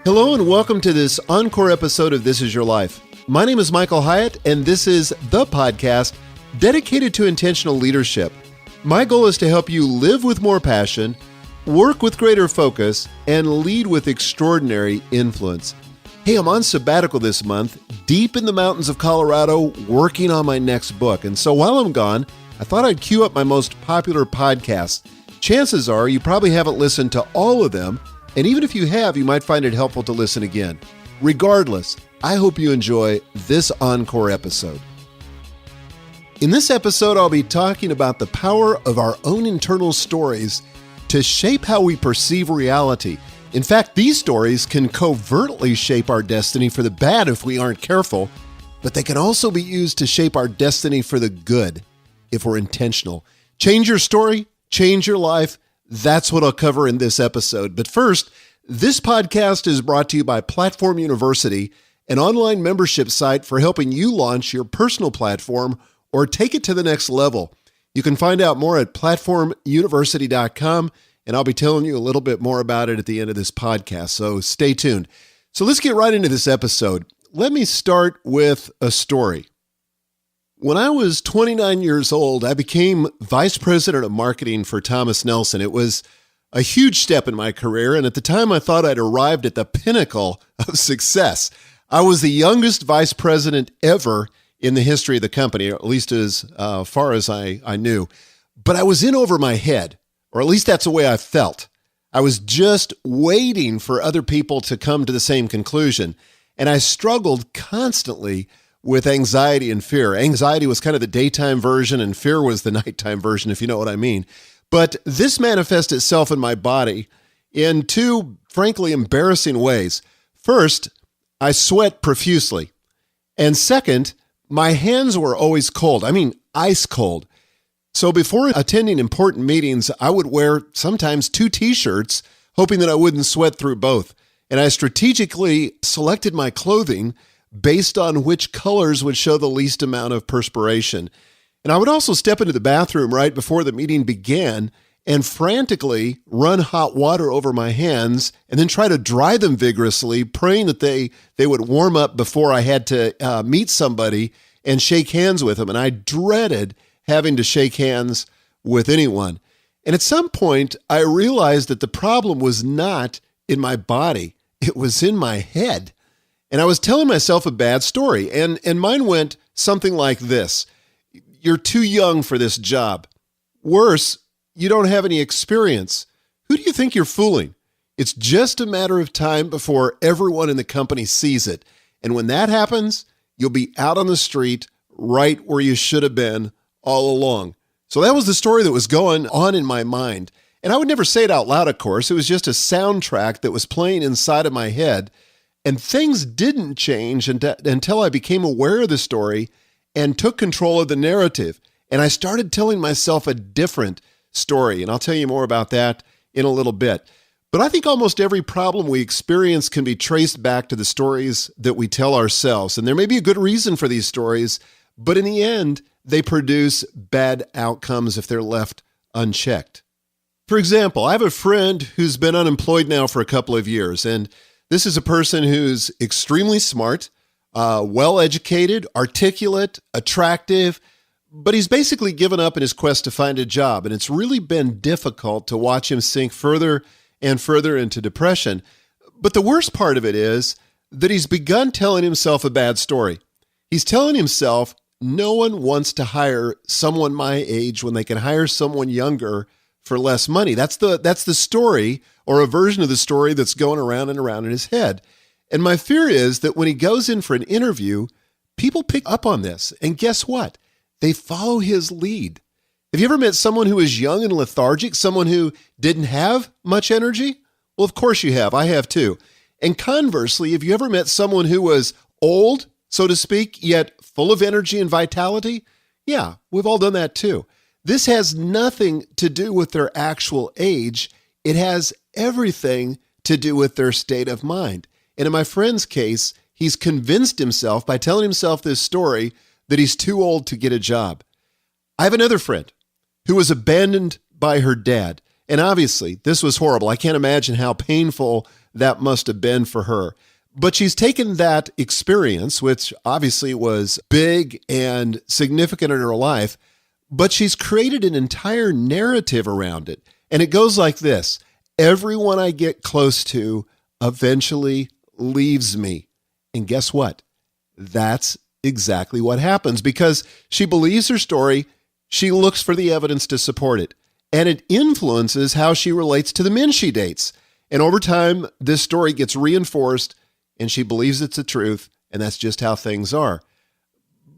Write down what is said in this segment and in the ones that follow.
Hello and welcome to this encore episode of This Is Your Life. My name is Michael Hyatt, and this is the podcast dedicated to intentional leadership. My goal is to help you live with more passion, work with greater focus, and lead with extraordinary influence. Hey, I'm on sabbatical this month, deep in the mountains of Colorado, working on my next book. And so while I'm gone, I thought I'd queue up my most popular podcasts. Chances are you probably haven't listened to all of them, and even if you have, you might find it helpful to listen again. Regardless, I hope you enjoy this encore episode. In this episode, I'll be talking about the power of our own internal stories to shape how we perceive reality. In fact, these stories can covertly shape our destiny for the bad if we aren't careful, but they can also be used to shape our destiny for the good if we're intentional. Change your story, change your life. That's what I'll cover in this episode. But first, this podcast is brought to you by Platform University, an online membership site for helping you launch your personal platform or take it to the next level. You can find out more at platformuniversity.com, and I'll be telling you a little bit more about it at the end of this podcast, so stay tuned. So let's get right into this episode. Let me start with a story. When I was 29 years old, I became vice president of marketing for Thomas Nelson. It was a huge step in my career, and at the time I thought I'd arrived at the pinnacle of success. I was the youngest vice president ever in the history of the company, or at least as far as I knew. But I was in over my head, or at least that's the way I felt. I was just waiting for other people to come to the same conclusion, and I struggled constantly with anxiety and fear. Anxiety was kind of the daytime version, and fear was the nighttime version, if you know what I mean. But this manifests itself in my body in two, frankly, embarrassing ways. First, I sweat profusely. And second, my hands were always cold. I mean, ice cold. So before attending important meetings, I would wear sometimes 2 t-shirts, hoping that I wouldn't sweat through both. And I strategically selected my clothing based on which colors would show the least amount of perspiration. And I would also step into the bathroom right before the meeting began and frantically run hot water over my hands and then try to dry them vigorously, praying that they would warm up before I had to meet somebody and shake hands with them. And I dreaded having to shake hands with anyone. And at some point, I realized that the problem was not in my body. It was in my head. And I was telling myself a bad story, and mine went something like this. You're too young for this job. Worse, you don't have any experience. Who do you think you're fooling? It's just a matter of time before everyone in the company sees it. And when that happens, you'll be out on the street right where you should have been all along. So that was the story that was going on in my mind. And I would never say it out loud, of course. It was just a soundtrack that was playing inside of my head. And things didn't change until I became aware of the story and took control of the narrative. And I started telling myself a different story. And I'll tell you more about that in a little bit. But I think almost every problem we experience can be traced back to the stories that we tell ourselves. And there may be a good reason for these stories, but in the end, they produce bad outcomes if they're left unchecked. For example, I have a friend who's been unemployed now for a couple of years, and this is a person who's extremely smart, well-educated, articulate, attractive, but he's basically given up in his quest to find a job, and it's really been difficult to watch him sink further and further into depression. But the worst part of it is that he's begun telling himself a bad story. He's telling himself no one wants to hire someone my age when they can hire someone younger for less money. That's the story, or a version of the story that's going around and around in his head. And my fear is that when he goes in for an interview, people pick up on this. And guess what? They follow his lead. Have you ever met someone who is young and lethargic, someone who didn't have much energy? Well, of course you have. I have too. And conversely, have you ever met someone who was old, so to speak, yet full of energy and vitality? Yeah, we've all done that too. This has nothing to do with their actual age. It has everything to do with their state of mind. And in my friend's case, he's convinced himself by telling himself this story that he's too old to get a job. I have another friend who was abandoned by her dad. And obviously, this was horrible. I can't imagine how painful that must have been for her. But she's taken that experience, which obviously was big and significant in her life, but she's created an entire narrative around it. And it goes like this: everyone I get close to eventually leaves me. And guess what? That's exactly what happens, because she believes her story. She looks for the evidence to support it, and it influences how she relates to the men she dates. And over time, this story gets reinforced, and she believes it's the truth, and that's just how things are.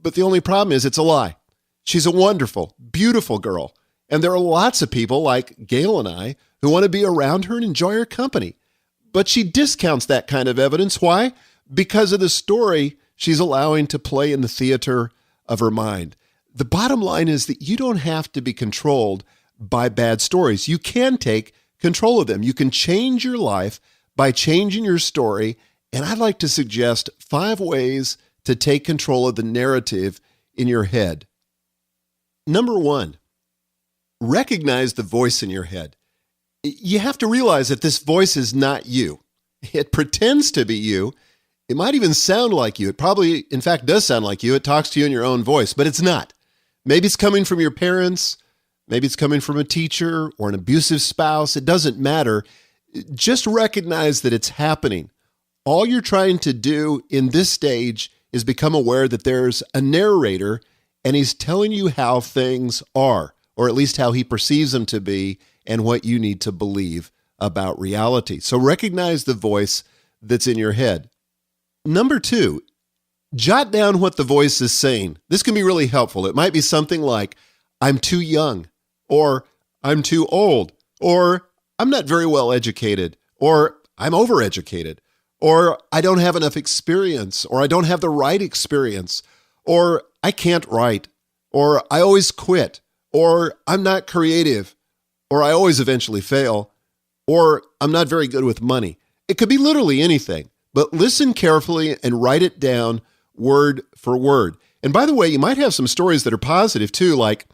But the only problem is it's a lie. She's a wonderful, beautiful girl, and there are lots of people like Gail and I who want to be around her and enjoy her company. But she discounts that kind of evidence. Why? Because of the story she's allowing to play in the theater of her mind. The bottom line is that you don't have to be controlled by bad stories. You can take control of them. You can change your life by changing your story. And I'd like to suggest 5 ways to take control of the narrative in your head. Number 1, recognize the voice in your head. You have to realize that this voice is not you. It pretends to be you. It might even sound like you. It probably, in fact, does sound like you. It talks to you in your own voice, but it's not. Maybe it's coming from your parents. Maybe it's coming from a teacher or an abusive spouse. It doesn't matter. Just recognize that it's happening. All you're trying to do in this stage is become aware that there's a narrator and he's telling you how things are, or at least how he perceives them to be, and what you need to believe about reality. So recognize the voice that's in your head. Number 2, jot down what the voice is saying. This can be really helpful. It might be something like, I'm too young, or I'm too old, or I'm not very well educated, or I'm overeducated, or I don't have enough experience, or I don't have the right experience, or I can't write, or I always quit, or I'm not creative, or I always eventually fail, or I'm not very good with money. It could be literally anything, but listen carefully and write it down word for word. And by the way, you might have some stories that are positive too, like,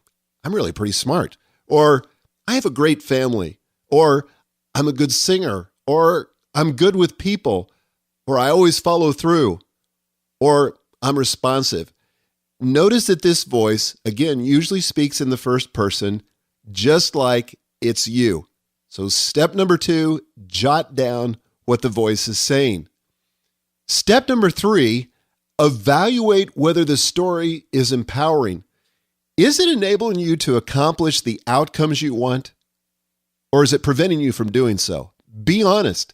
I'm really pretty smart, or I have a great family, or I'm a good singer, or I'm good with people, or I always follow through, or I'm responsive. Notice that this voice, again, usually speaks in the first person, just like it's you. So step number 2, jot down what the voice is saying. Step number 3, evaluate whether the story is empowering. Is it enabling you to accomplish the outcomes you want? Or is it preventing you from doing so? Be honest.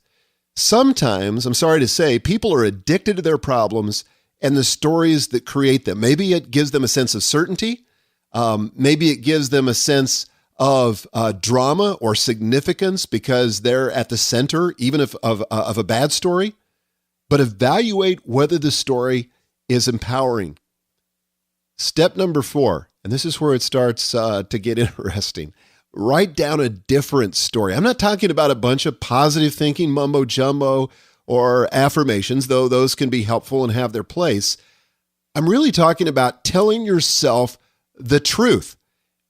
Sometimes, I'm sorry to say, people are addicted to their problems and the stories that create them. Maybe it gives them a sense of certainty. Maybe it gives them a sense of drama or significance because they're at the center, even of a bad story. But evaluate whether the story is empowering. Step number 4, and this is where it starts to get interesting. Write down a different story. I'm not talking about a bunch of positive thinking mumbo jumbo or affirmations, though those can be helpful and have their place. I'm really talking about telling yourself the truth.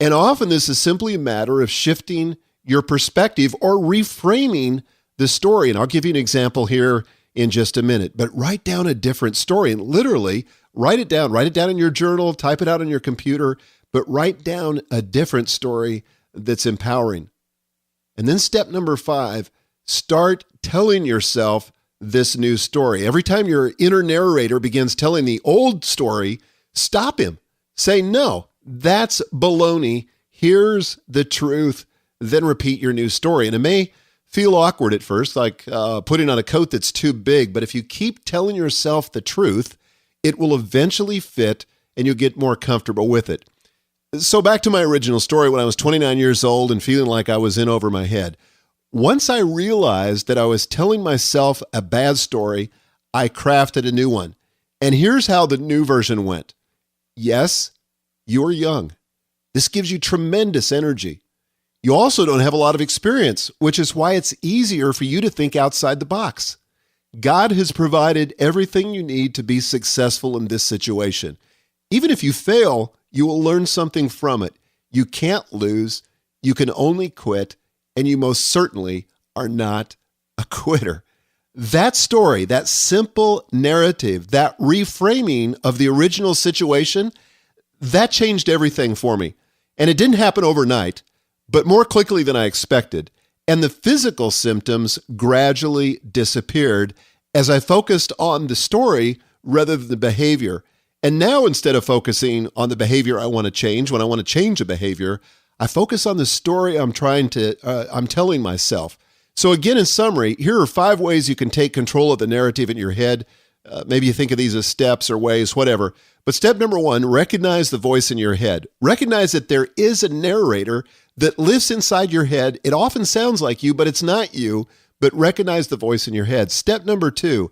And often this is simply a matter of shifting your perspective or reframing the story. And I'll give you an example here in just a minute. But write down a different story and literally write it down. Write it down in your journal, type it out on your computer, but write down a different story that's empowering. And then step number 5, start telling yourself this new story. Every time your inner narrator begins telling the old story, stop him. Say, no, that's baloney. Here's the truth. Then repeat your new story. And it may feel awkward at first, like putting on a coat that's too big, but if you keep telling yourself the truth, it will eventually fit and you'll get more comfortable with it. So back to my original story when I was 29 years old and feeling like I was in over my head. Once I realized that I was telling myself a bad story, I crafted a new one. And here's how the new version went. Yes, you are young. This gives you tremendous energy. You also don't have a lot of experience, which is why it's easier for you to think outside the box. God has provided everything you need to be successful in this situation. Even if you fail, you will learn something from it. You can't lose, you can only quit, and you most certainly are not a quitter. That story, that simple narrative, that reframing of the original situation, that changed everything for me. And it didn't happen overnight, but more quickly than I expected. And the physical symptoms gradually disappeared as I focused on the story rather than the behavior. And now, instead of focusing on the behavior I want to change, when I want to change a behavior, I focus on the story I'm telling myself. So again, in summary, here are 5 ways you can take control of the narrative in your head. Maybe you think of these as steps or ways, whatever. But step number 1, recognize the voice in your head. Recognize that there is a narrator that lives inside your head. It often sounds like you, but it's not you. But recognize the voice in your head. Step number 2,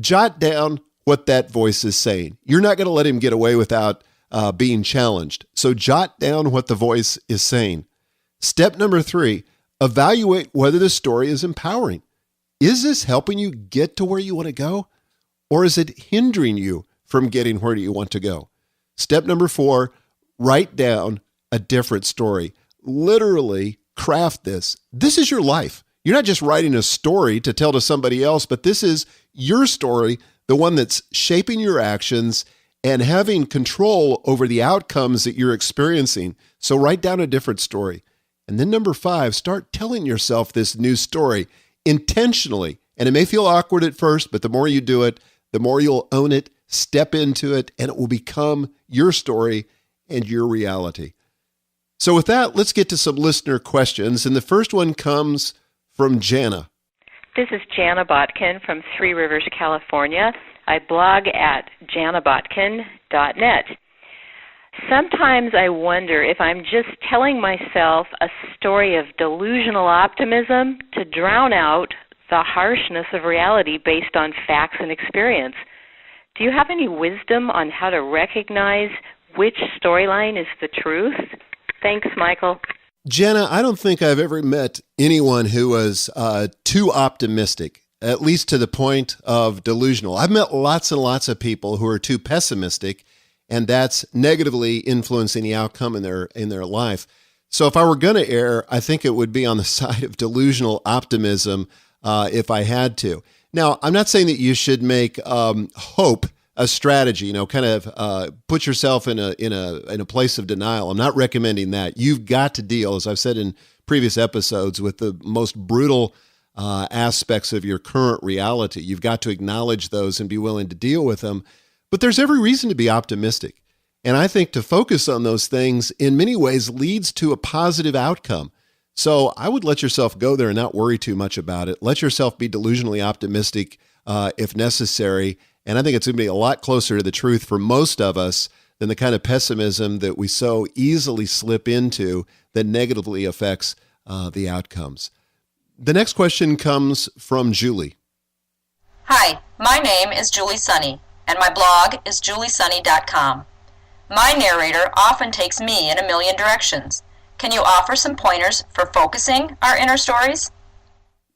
jot down what that voice is saying. You're not going to let him get away without being challenged. So jot down what the voice is saying. Step number 3, evaluate whether the story is empowering. Is this helping you get to where you want to go? Or is it hindering you from getting where you want to go? Step number 4, write down a different story. Literally craft this. This is your life. You're not just writing a story to tell to somebody else, but this is your story, the one that's shaping your actions and having control over the outcomes that you're experiencing. So write down a different story. And then number 5, start telling yourself this new story intentionally. And it may feel awkward at first, but the more you do it, the more you'll own it, step into it, and it will become your story and your reality. So with that, let's get to some listener questions. And the first one comes from Jana. This is Jana Botkin from Three Rivers, California. I blog at janabotkin.net. Sometimes I wonder if I'm just telling myself a story of delusional optimism to drown out the harshness of reality based on facts and experience. Do you have any wisdom on how to recognize which storyline is the truth? Thanks, Michael. Jenna, I don't think I've ever met anyone who was too optimistic, at least to the point of delusional. I've met lots and lots of people who are too pessimistic, and that's negatively influencing the outcome in their life. So if I were going to err, I think it would be on the side of delusional optimism if I had to. Now, I'm not saying that you should make hope a strategy, kind of put yourself in a place of denial. I'm not recommending that. You've got to deal, as I've said in previous episodes, with the most brutal aspects of your current reality. You've got to acknowledge those and be willing to deal with them. But there's every reason to be optimistic. And I think to focus on those things in many ways leads to a positive outcome. So I would let yourself go there and not worry too much about it. Let yourself be delusionally optimistic if necessary. And I think it's going to be a lot closer to the truth for most of us than the kind of pessimism that we so easily slip into that negatively affects the outcomes. The next question comes from Julie. Hi, my name is Julie Sunny, and my blog is juliesunny.com. My narrator often takes me in a million directions. Can you offer some pointers for focusing our inner stories?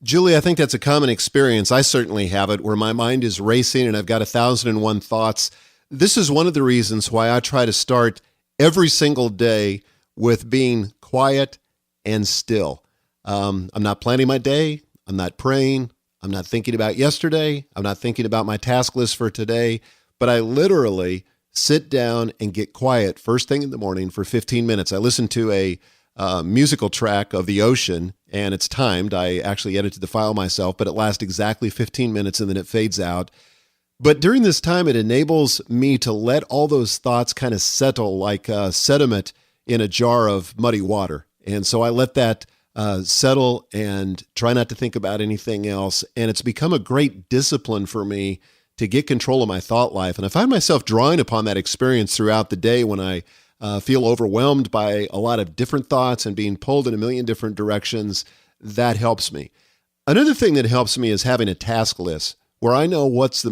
Julie, I think that's a common experience. I certainly have it, where my mind is racing and I've got 1,001 thoughts. This is one of the reasons why I try to start every single day with being quiet and still. I'm not planning my day. I'm not praying. I'm not thinking about yesterday. I'm not thinking about my task list for today. But I literally sit down and get quiet first thing in the morning for 15 minutes. I listen to a musical track of the ocean, and it's timed. I actually edited the file myself, but it lasts exactly 15 minutes and then it fades out. But during this time, it enables me to let all those thoughts kind of settle like sediment in a jar of muddy water. And so I let that settle and try not to think about anything else. And it's become a great discipline for me to get control of my thought life. And I find myself drawing upon that experience throughout the day when I feel overwhelmed by a lot of different thoughts and being pulled in a million different directions. That helps me. Another thing that helps me is having a task list where I know what's the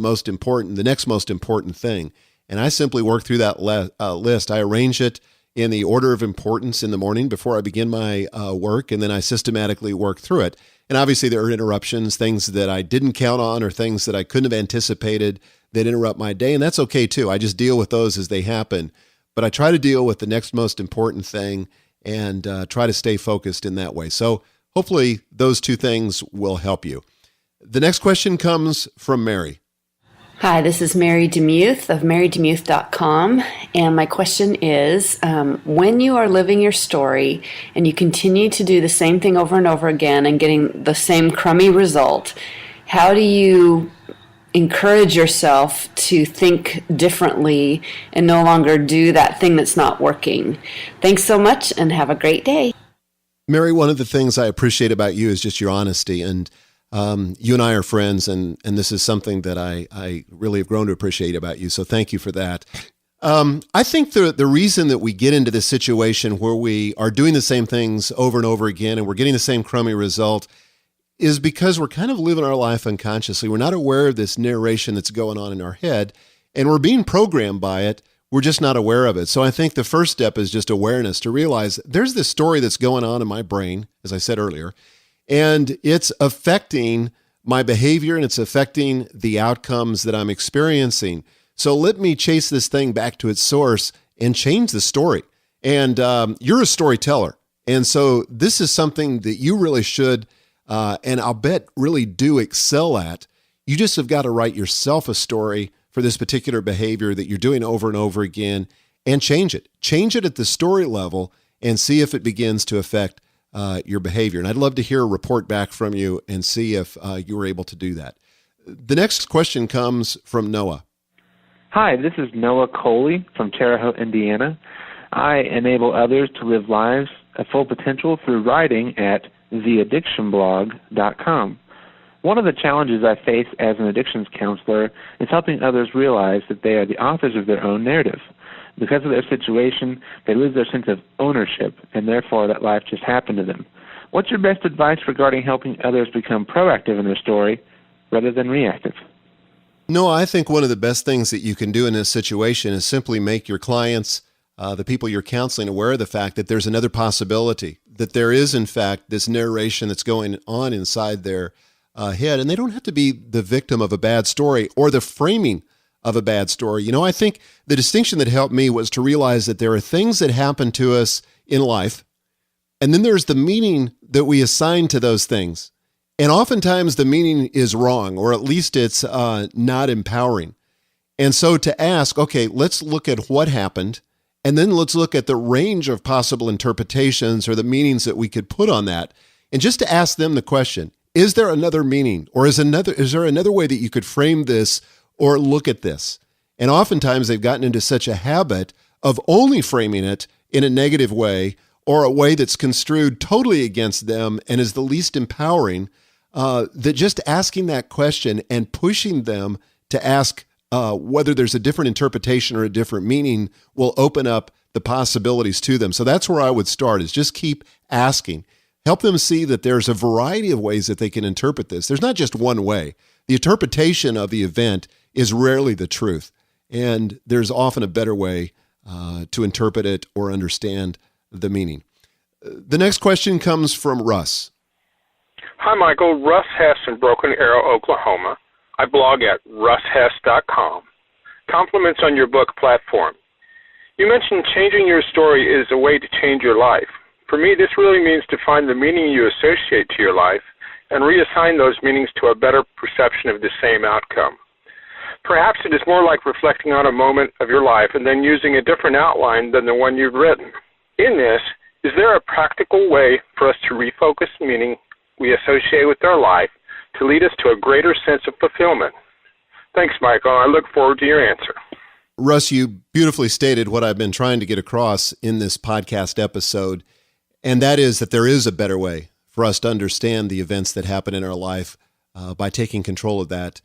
next most important thing. And I simply work through that list. I arrange it in the order of importance in the morning before I begin my work, and then I systematically work through it. And obviously there are interruptions, things that I didn't count on or things that I couldn't have anticipated that interrupt my day, and that's okay too. I just deal with those as they happen. But I try to deal with the next most important thing and try to stay focused in that way. So hopefully those two things will help you. The next question comes from Mary. Hi, this is Mary Demuth of marydemuth.com, and my question is, when you are living your story and you continue to do the same thing over and over again and getting the same crummy result, how do you encourage yourself to think differently and no longer do that thing that's not working? Thanks so much and have a great day. Mary, one of the things I appreciate about you is just your honesty, and you and I are friends, and this is something that I really have grown to appreciate about you, so thank you for that. I think the reason that we get into this situation where we are doing the same things over and over again and we're getting the same crummy result is because we're kind of living our life unconsciously. We're not aware of this narration that's going on in our head, and we're being programmed by it. We're just not aware of it. So I think the first step is just awareness, to realize there's this story that's going on in my brain, as I said earlier, and it's affecting my behavior and it's affecting the outcomes that I'm experiencing. So let me chase this thing back to its source and change the story. And you're a storyteller. And so this is something that you really should, and I'll bet really do excel at. You just have got to write yourself a story for this particular behavior that you're doing over and over again and change it. Change it at the story level and see if it begins to affect your behavior. And I'd love to hear a report back from you and see if you were able to do that. The next question comes from Noah. Hi, this is Noah Coley from Terre Haute, Indiana. I enable others to live lives at full potential through writing at theaddictionblog.com. One of the challenges I face as an addictions counselor is helping others realize that they are the authors of their own narrative. Because of their situation, they lose their sense of ownership, and therefore that life just happened to them. What's your best advice regarding helping others become proactive in their story rather than reactive? No, I think one of the best things that you can do in this situation is simply make your clients, the people you're counseling, aware of the fact that there's another possibility, that there is, in fact, this narration that's going on inside their head, and they don't have to be the victim of a bad story or the framing of a bad story. You know, I think the distinction that helped me was to realize that there are things that happen to us in life, and then there's the meaning that we assign to those things. And oftentimes the meaning is wrong, or at least it's not empowering. And so to ask, okay, let's look at what happened, and then let's look at the range of possible interpretations or the meanings that we could put on that. And just to ask them the question, is there another meaning, or is there another way that you could frame this or look at this? And oftentimes they've gotten into such a habit of only framing it in a negative way or a way that's construed totally against them and is the least empowering, that just asking that question and pushing them to ask whether there's a different interpretation or a different meaning will open up the possibilities to them. So that's where I would start, is just keep asking. Help them see that there's a variety of ways that they can interpret this. There's not just one way. The interpretation of the event is rarely the truth, and there's often a better way to interpret it or understand the meaning. The next question comes from Russ. Hi, Michael. Russ Hess in Broken Arrow, Oklahoma. I blog at russhess.com. Compliments on your book platform. You mentioned changing your story is a way to change your life. For me, this really means to find the meaning you associate to your life and reassign those meanings to a better perception of the same outcome. Perhaps it is more like reflecting on a moment of your life and then using a different outline than the one you've written. In this, is there a practical way for us to refocus meaning we associate with our life to lead us to a greater sense of fulfillment? Thanks, Michael. I look forward to your answer. Russ, you beautifully stated what I've been trying to get across in this podcast episode, and that is that there is a better way for us to understand the events that happen in our life by taking control of that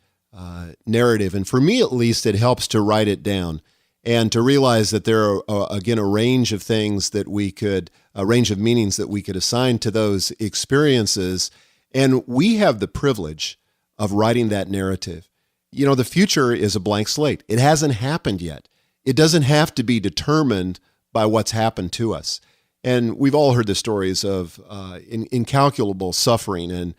narrative. And for me, at least, it helps to write it down and to realize that there are, again, a range of things that we could, a range of meanings that we could assign to those experiences. And we have the privilege of writing that narrative. You know, the future is a blank slate. It hasn't happened yet. It doesn't have to be determined by what's happened to us. And we've all heard the stories of incalculable suffering and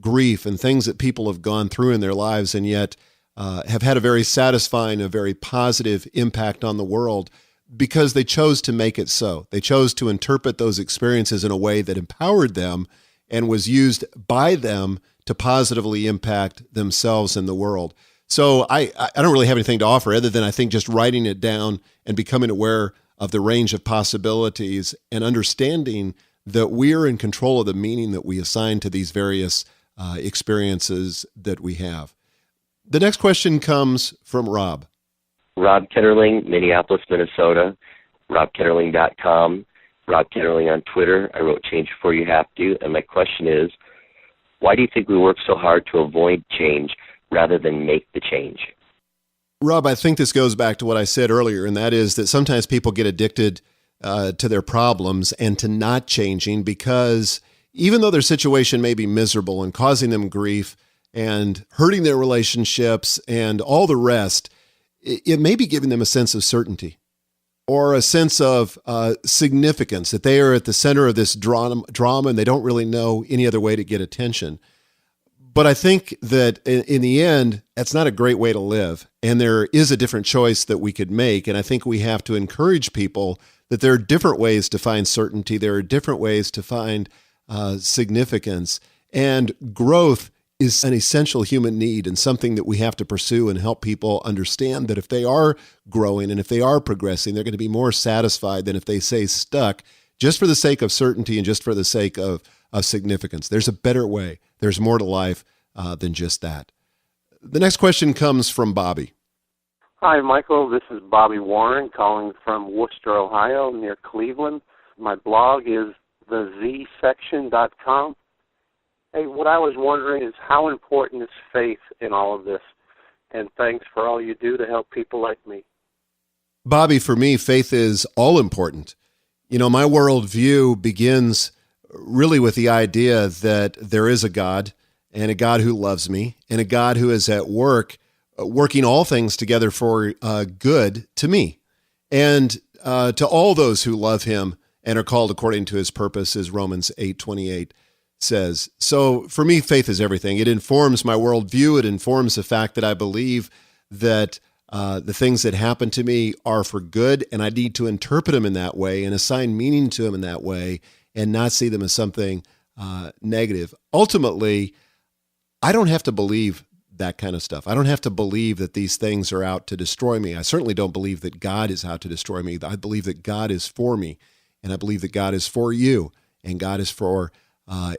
grief and things that people have gone through in their lives, and yet have had a very satisfying, a very positive impact on the world because they chose to make it so. They chose to interpret those experiences in a way that empowered them and was used by them to positively impact themselves and the world. So I don't really have anything to offer other than I think just writing it down and becoming aware of the range of possibilities and understanding that we're in control of the meaning that we assign to these various experiences that we have. The next question comes from Rob. Rob Ketterling, Minneapolis, Minnesota, robketterling.com, Rob Ketterling on Twitter. I wrote Change Before You Have To, and my question is, why do you think we work so hard to avoid change rather than make the change? Rob, I think this goes back to what I said earlier, and that is that sometimes people get addicted to their problems and to not changing because even though their situation may be miserable and causing them grief and hurting their relationships and all the rest, it may be giving them a sense of certainty or a sense of significance, that they are at the center of this drama and they don't really know any other way to get attention. But I think that in the end, that's not a great way to live. And there is a different choice that we could make. And I think we have to encourage people that there are different ways to find certainty. There are different ways to find significance. And growth is an essential human need and something that we have to pursue and help people understand that if they are growing and if they are progressing, they're going to be more satisfied than if they stay stuck just for the sake of certainty and just for the sake of significance. There's a better way. There's more to life than just that. The next question comes from Bobby. Hi, Michael. This is Bobby Warren calling from Worcester, Ohio, near Cleveland. My blog is thezsection.com. Hey, what I was wondering is how important is faith in all of this? And thanks for all you do to help people like me. Bobby, for me, faith is all important. You know, my worldview begins really with the idea that there is a God and a God who loves me and a God who is at work, working all things together for good to me and to all those who love him and are called according to his purpose, as Romans 8:28 says. So for me, faith is everything. It informs my worldview. It informs the fact that I believe that the things that happen to me are for good, and I need to interpret them in that way and assign meaning to them in that way and not see them as something negative. Ultimately, I don't have to believe that kind of stuff. I don't have to believe that these things are out to destroy me. I certainly don't believe that God is out to destroy me. I believe that God is for me, and I believe that God is for you, and God is for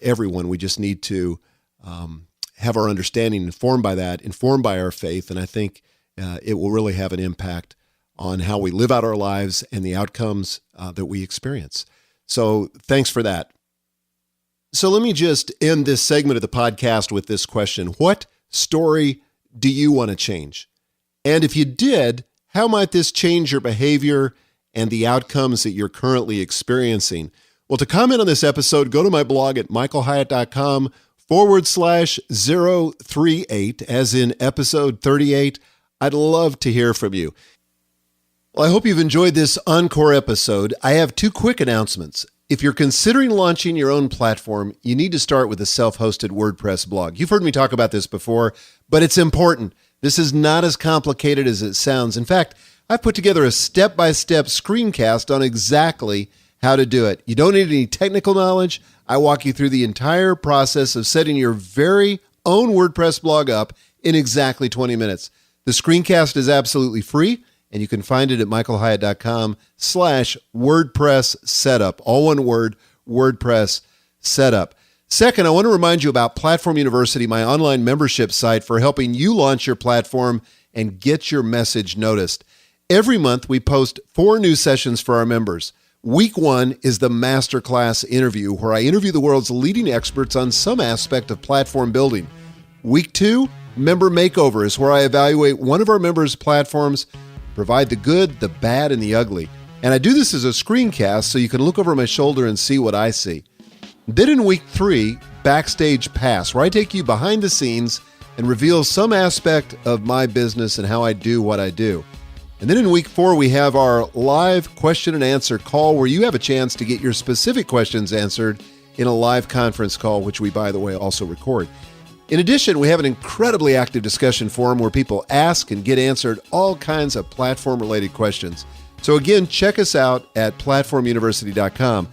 everyone. We just need to have our understanding informed by that, informed by our faith, and I think it will really have an impact on how we live out our lives and the outcomes that we experience. So thanks for that. So let me just end this segment of the podcast with this question. What story do you want to change? And if you did, how might this change your behavior and the outcomes that you're currently experiencing? Well, to comment on this episode, go to my blog at michaelhyatt.com/038, as in episode 38. I'd love to hear from you. Well, I hope you've enjoyed this encore episode. I have two quick announcements. If you're considering launching your own platform, you need to start with a self-hosted WordPress blog. You've heard me talk about this before, but it's important. This is not as complicated as it sounds. In fact, I've put together a step-by-step screencast on exactly how to do it. You don't need any technical knowledge. I walk you through the entire process of setting your very own WordPress blog up in exactly 20 minutes. The screencast is absolutely free, and you can find it at michaelhyatt.com/WordPress setup. All one word, WordPress setup. Second, I want to remind you about Platform University, my online membership site for helping you launch your platform and get your message noticed. Every month, we post 4 new sessions for our members. Week 1 is the Masterclass interview, where I interview the world's leading experts on some aspect of platform building. Week 2, Member Makeover, is where I evaluate one of our members' platforms, provide the good, the bad, and the ugly. And I do this as a screencast so you can look over my shoulder and see what I see. Then in week 3, Backstage Pass, where I take you behind the scenes and reveal some aspect of my business and how I do what I do. And then in week 4, we have our live question and answer call, where you have a chance to get your specific questions answered in a live conference call, which we, by the way, also record. In addition, we have an incredibly active discussion forum where people ask and get answered all kinds of platform-related questions. So again, check us out at platformuniversity.com.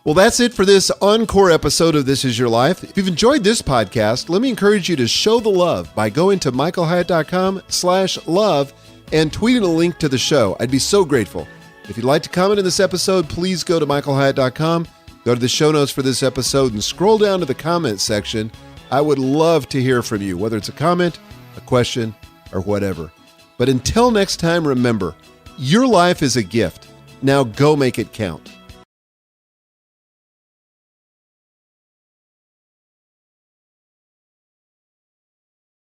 Well, that's it for this encore episode of This Is Your Life. If you've enjoyed this podcast, let me encourage you to show the love by going to michaelhyatt.com/love and tweeting a link to the show. I'd be so grateful. If you'd like to comment in this episode, please go to michaelhyatt.com, go to the show notes for this episode, and scroll down to the comments section. I would love to hear from you, whether it's a comment, a question, or whatever. But until next time, remember, your life is a gift. Now go make it count.